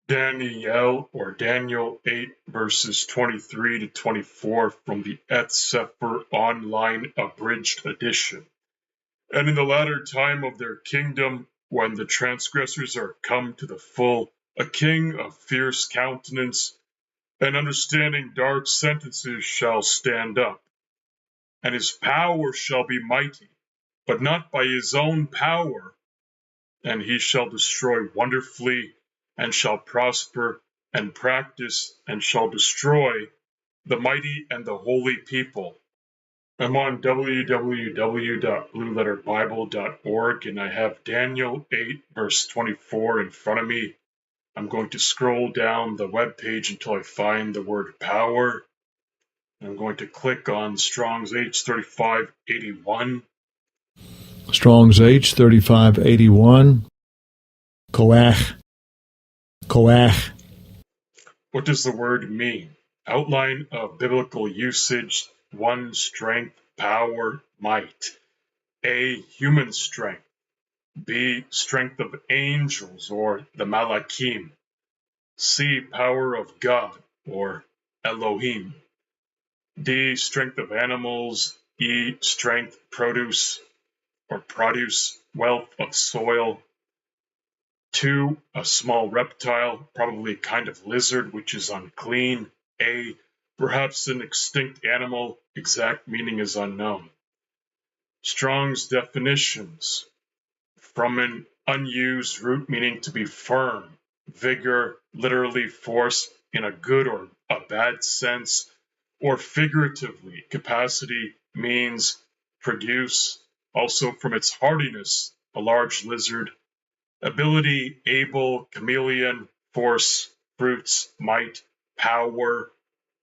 Daniel or Daniel 8 verses 23 to 24 from the Eth Sefer Online Abridged Edition. And in the latter time of their kingdom, when the transgressors are come to the full, a king of fierce countenance and understanding dark sentences shall stand up, and his power shall be mighty, but not by his own power, and he shall destroy wonderfully, and shall prosper and practice, and shall destroy the mighty and the holy people. I'm on www.blueletterbible.org, and I have Daniel 8, verse 24 in front of me. I'm going to scroll down the web page until I find the word power. I'm going to click on Strong's H3581. Strong's H3581. Koach. Koach. What does the word mean? Outline of biblical usage. 1. Strength, power, might. A. Human strength. B. Strength of angels or the Malachim. C. Power of God or Elohim. D. Strength of animals. E. Strength, produce, wealth of soil. 2. A small reptile, probably a kind of lizard, which is unclean. A. Perhaps an extinct animal, exact meaning is unknown. Strong's definitions. From an unused root meaning to be firm, vigor, literally force in a good or a bad sense, or figuratively, capacity means produce, also from its hardiness, a large lizard, ability, able, chameleon, force, fruits, might, power,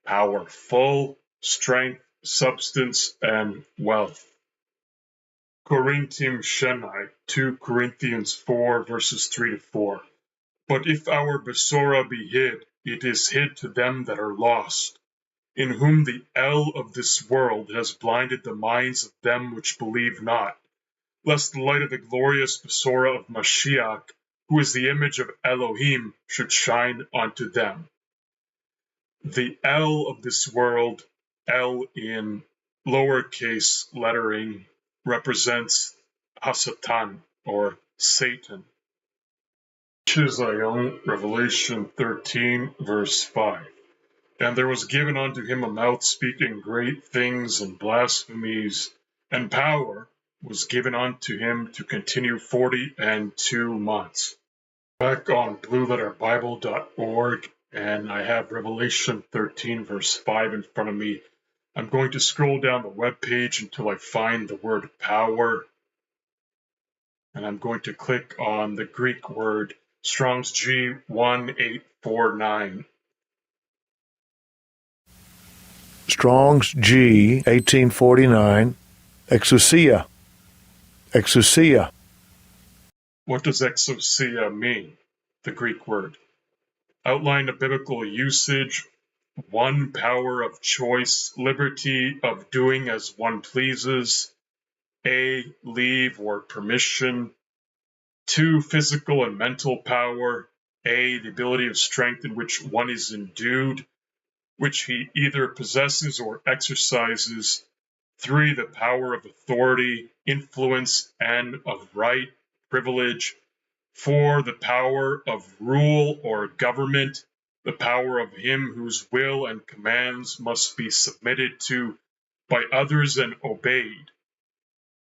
powerful, strength, substance, and wealth. Corinthim Shenai, 2 Corinthians 4, verses 3 to 4. But if our Besora be hid, it is hid to them that are lost, in whom the El of this world has blinded the minds of them which believe not, lest the light of the glorious Besora of Mashiach, who is the image of Elohim, should shine unto them. The El of this world, El in lowercase lettering, represents Hasatan, or Satan. Chizayon, Revelation 13, verse 5. And there was given unto him a mouth speaking great things and blasphemies, and power was given unto him to continue 42 months. Back on blueletterbible.org, and I have Revelation 13, verse 5 in front of me. I'm going to scroll down the web page until I find the word power, and I'm going to click on the Greek word Strong's G1849. Strong's G 1849. Exousia. Exousia. What does exousia mean? The Greek word. Outline of biblical usage. 1. Power of choice, liberty of doing as one pleases. A. Leave or permission. 2. Physical and mental power. A. The ability of strength in which one is endued, which he either possesses or exercises. 3. The power of authority, influence, and of right, privilege. 4. The power of rule or government, the power of him whose will and commands must be submitted to by others and obeyed.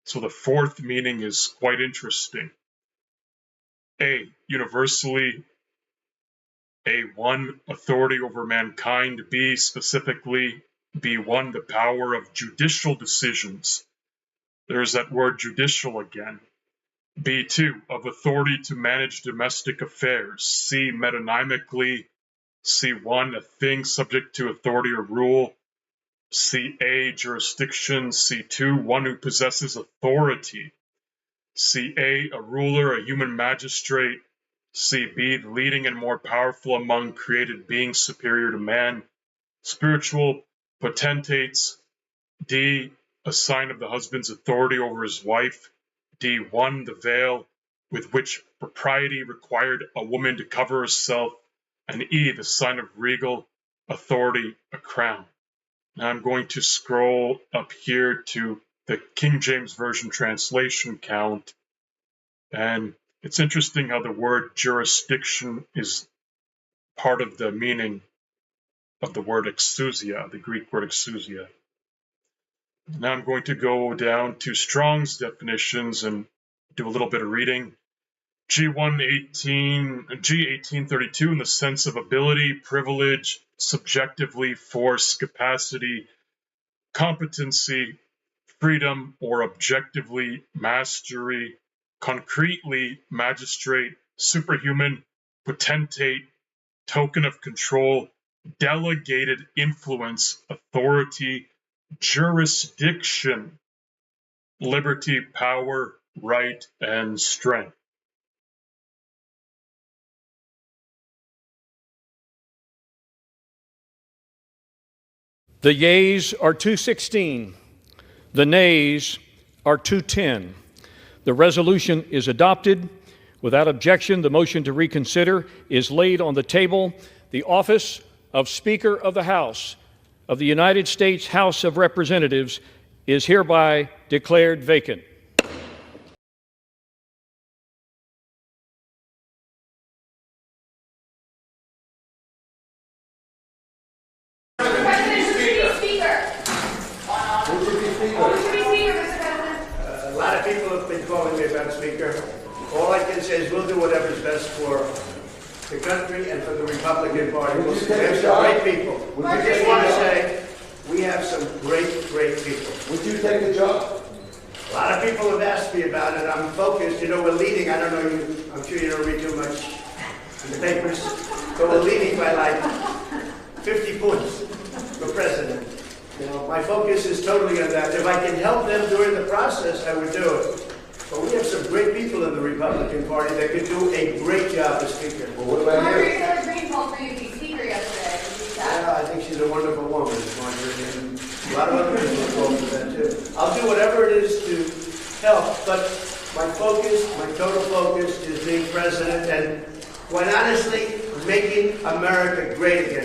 So the fourth meaning is quite interesting. A. Universally. A1. Authority over mankind. B. Specifically. B1. The power of judicial decisions. There's that word judicial again. B2. Of authority to manage domestic affairs. C. Metonymically. C1. A thing subject to authority or rule. C.A. Jurisdiction. C2. One who possesses authority. C.A. A ruler, a human magistrate. C.B. The leading and more powerful among created beings superior to man. Spiritual potentates. D. A sign of the husband's authority over his wife. D1. The veil with which propriety required a woman to cover herself. and E, the sign of regal authority, a crown. Now I'm going to scroll up here to the King James Version translation count, and it's interesting how the word jurisdiction is part of the meaning of the word exousia, the Greek word exousia. Now I'm going to go down to Strong's definitions and do a little bit of reading. G1832 in the sense of ability, privilege, subjectively, force, capacity, competency, freedom, or objectively, mastery, concretely, magistrate, superhuman, potentate, token of control, delegated influence, authority, jurisdiction, liberty, power, right, and strength. The yeas are 216. The nays are 210. The resolution is adopted. Without objection, the motion to reconsider is laid on the table. The office of Speaker of the House of the United States House of Representatives is hereby declared vacant. A lot of people have been calling me about Speaker. All I can say is we'll do whatever's best for the country and for the Republican Party. We have some great people. I just want to say we have some great people. Would you take the job? A lot of people have asked me about it. I'm focused. You know, we're leading. I don't know you. I'm sure you don't read too much in the papers, but we're leading by like 50 points for president. You know, my focus is totally on that. If I can help them during the process, I would do it. But we have some great people in the Republican Party that could do a great job as Speaker. Well, what about Marjorie you? Taylor Greene called for you to be Speaker yesterday. Did you see that? Yeah, I think she's a wonderful woman, Marjorie, and a lot of other people are called for that too. I'll do whatever it is to help, but my focus, my total focus is being president and, quite honestly, making America great again.